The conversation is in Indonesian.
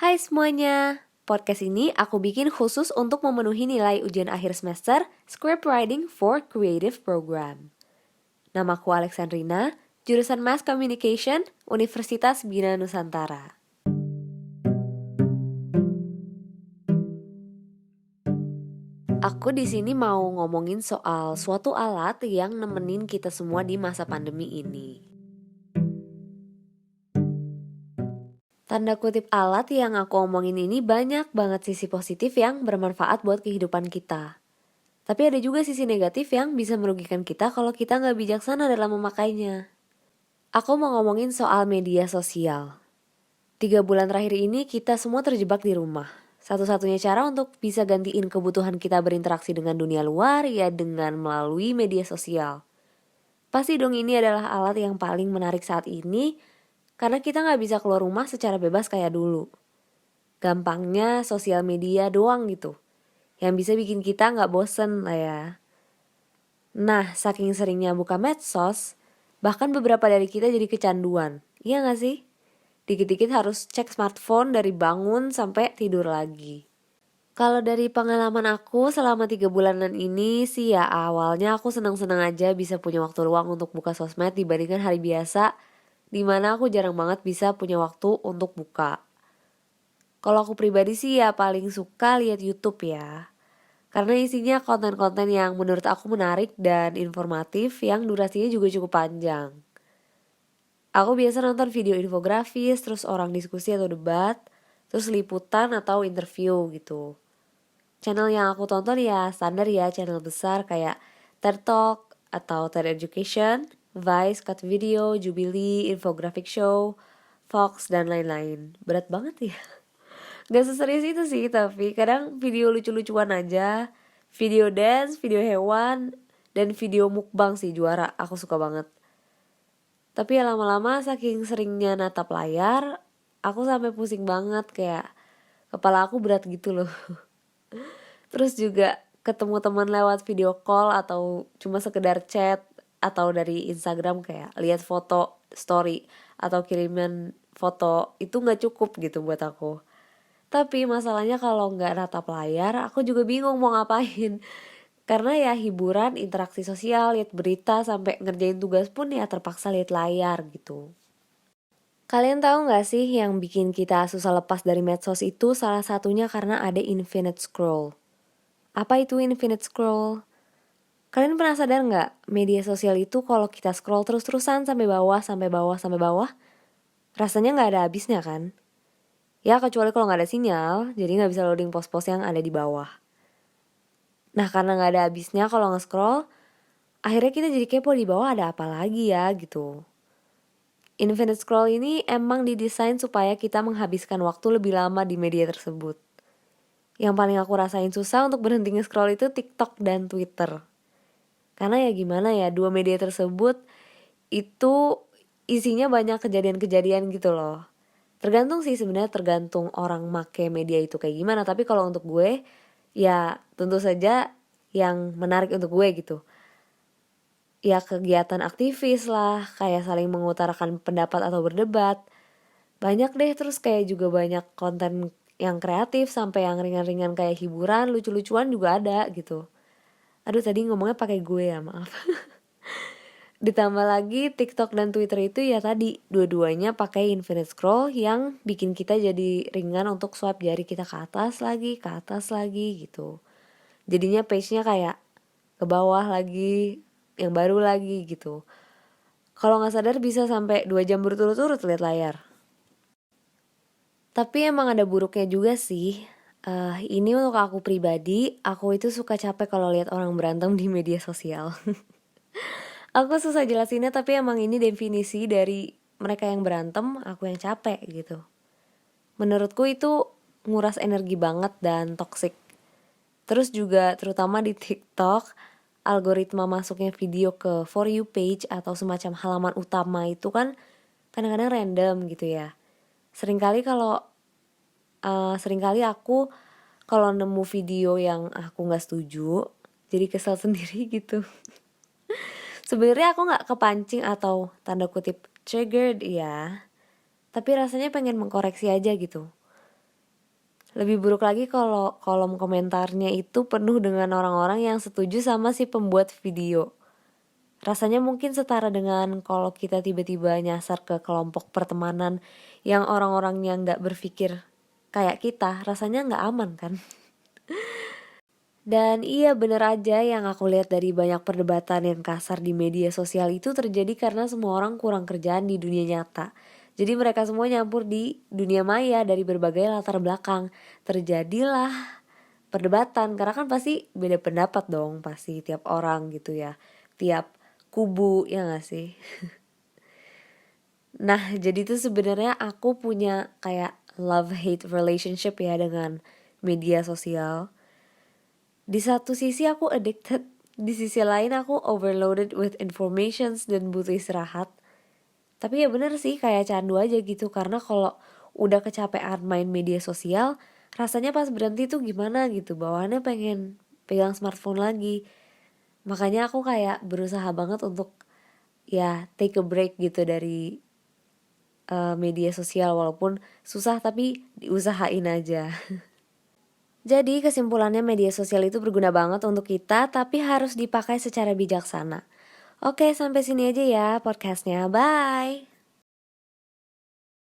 Hai semuanya, podcast ini aku bikin khusus untuk memenuhi nilai ujian akhir semester Script Writing for Creative Program. Namaku Alexandrina, jurusan Mass Communication, Universitas Bina Nusantara. Aku di sini mau ngomongin soal suatu alat yang nemenin kita semua di masa pandemi ini. Tanda kutip alat yang aku omongin ini banyak banget sisi positif yang bermanfaat buat kehidupan kita. Tapi ada juga sisi negatif yang bisa merugikan kita kalau kita nggak bijaksana dalam memakainya. Aku mau ngomongin soal media sosial. 3 bulan terakhir ini kita semua terjebak di rumah. Satu-satunya cara untuk bisa gantiin kebutuhan kita berinteraksi dengan dunia luar ya dengan melalui media sosial. Pasti dong ini adalah alat yang paling menarik saat ini karena kita nggak bisa keluar rumah secara bebas kayak dulu. Gampangnya sosial media doang gitu. Yang bisa bikin kita nggak bosen lah ya. Nah, saking seringnya buka medsos, bahkan beberapa dari kita jadi kecanduan. Iya gak sih? Dikit-dikit harus cek smartphone dari bangun sampai tidur lagi. Kalau dari pengalaman aku selama 3 bulanan ini sih ya awalnya aku senang-senang aja bisa punya waktu luang untuk buka sosmed dibandingkan hari biasa, dimana aku jarang banget bisa punya waktu untuk buka. Kalau aku pribadi sih ya paling suka lihat YouTube ya. Karena isinya konten-konten yang menurut aku menarik dan informatif yang durasinya juga cukup panjang. Aku biasa nonton video infografis, terus orang diskusi atau debat, terus liputan atau interview gitu. Channel yang aku tonton ya standar ya channel besar kayak TED Talk atau TED Education, Vice, Cut Video, Jubilee, Infographic Show, Fox, dan lain-lain. Berat banget ya. Gak seserius itu sih, tapi kadang video lucu-lucuan aja. Video dance, video hewan, dan video mukbang sih juara, aku suka banget. Tapi ya lama-lama saking seringnya natap layar, aku sampai pusing banget kayak kepala aku berat gitu loh. Terus juga ketemu teman lewat video call atau cuma sekedar chat atau dari Instagram kayak lihat foto story atau kiriman foto itu nggak cukup gitu buat aku. Tapi masalahnya kalau nggak natap layar, aku juga bingung mau ngapain. Karena ya hiburan, interaksi sosial, lihat berita, sampai ngerjain tugas pun ya terpaksa lihat layar gitu. Kalian tahu nggak sih yang bikin kita susah lepas dari medsos itu salah satunya karena ada infinite scroll. Apa itu infinite scroll? Kalian pernah sadar nggak media sosial itu kalau kita scroll terus-terusan sampai bawah, sampai bawah, sampai bawah, rasanya nggak ada habisnya kan? Ya kecuali kalau nggak ada sinyal, jadi nggak bisa loading post-post yang ada di bawah. Nah karena nggak ada habisnya kalau nge-scroll, akhirnya kita jadi kepo di bawah ada apa lagi ya gitu. Infinite scroll ini emang didesain supaya kita menghabiskan waktu lebih lama di media tersebut. Yang paling aku rasain susah untuk berhenti nge-scroll itu TikTok dan Twitter. Karena ya gimana ya, dua media tersebut itu isinya banyak kejadian-kejadian gitu loh. Tergantung sih sebenarnya tergantung orang make media itu kayak gimana. Tapi kalau untuk gue ya tentu saja yang menarik untuk gue gitu. Ya kegiatan aktivis lah, kayak saling mengutarakan pendapat atau berdebat. Banyak deh, terus kayak juga banyak konten yang kreatif sampai yang ringan-ringan kayak hiburan, lucu-lucuan juga ada gitu. Aduh tadi ngomongnya pakai gue ya, maaf. Ditambah lagi TikTok dan Twitter itu ya tadi dua-duanya pakai infinite scroll yang bikin kita jadi ringan untuk swipe jari kita ke atas lagi gitu. Jadinya page-nya kayak ke bawah lagi, yang baru lagi gitu. Kalau nggak sadar bisa sampai 2 jam berturut-turut lihat layar. Tapi emang ada buruknya juga sih. Ini untuk aku pribadi, aku itu suka capek kalau lihat orang berantem di media sosial. Aku susah jelasinnya tapi emang ini definisi dari mereka yang berantem, aku yang capek gitu. Menurutku itu nguras energi banget dan toksik. Terus juga terutama di TikTok, algoritma masuknya video ke For You page atau semacam halaman utama itu kan kadang-kadang random gitu ya. Seringkali aku kalau nemu video yang aku nggak setuju, jadi kesel sendiri gitu. Sebenarnya aku nggak kepancing atau tanda kutip triggered ya, tapi rasanya pengen mengkoreksi aja gitu. Lebih buruk lagi kalau kolom komentarnya itu penuh dengan orang-orang yang setuju sama si pembuat video. Rasanya mungkin setara dengan kalau kita tiba-tiba nyasar ke kelompok pertemanan yang orang-orangnya nggak berpikir kayak kita, rasanya nggak aman kan? Dan iya bener aja yang aku lihat dari banyak perdebatan yang kasar di media sosial itu terjadi karena semua orang kurang kerjaan di dunia nyata. Jadi mereka semua nyampur di dunia maya dari berbagai latar belakang. Terjadilah perdebatan karena kan pasti beda pendapat dong pasti tiap orang gitu ya. Tiap kubu ya gak sih? Nah jadi tuh sebenarnya aku punya kayak love hate relationship ya dengan media sosial. Di satu sisi aku addicted, di sisi lain aku overloaded with informations dan butuh istirahat. Tapi ya bener sih kayak candu aja gitu karena kalau udah kecapean main media sosial, rasanya pas berhenti tuh gimana gitu, bawaannya pengen pegang smartphone lagi. Makanya aku kayak berusaha banget untuk ya take a break gitu dari media sosial walaupun susah tapi diusahain aja. Jadi kesimpulannya media sosial itu berguna banget untuk kita tapi harus dipakai secara bijaksana. Oke, sampai sini aja ya podcastnya. Bye!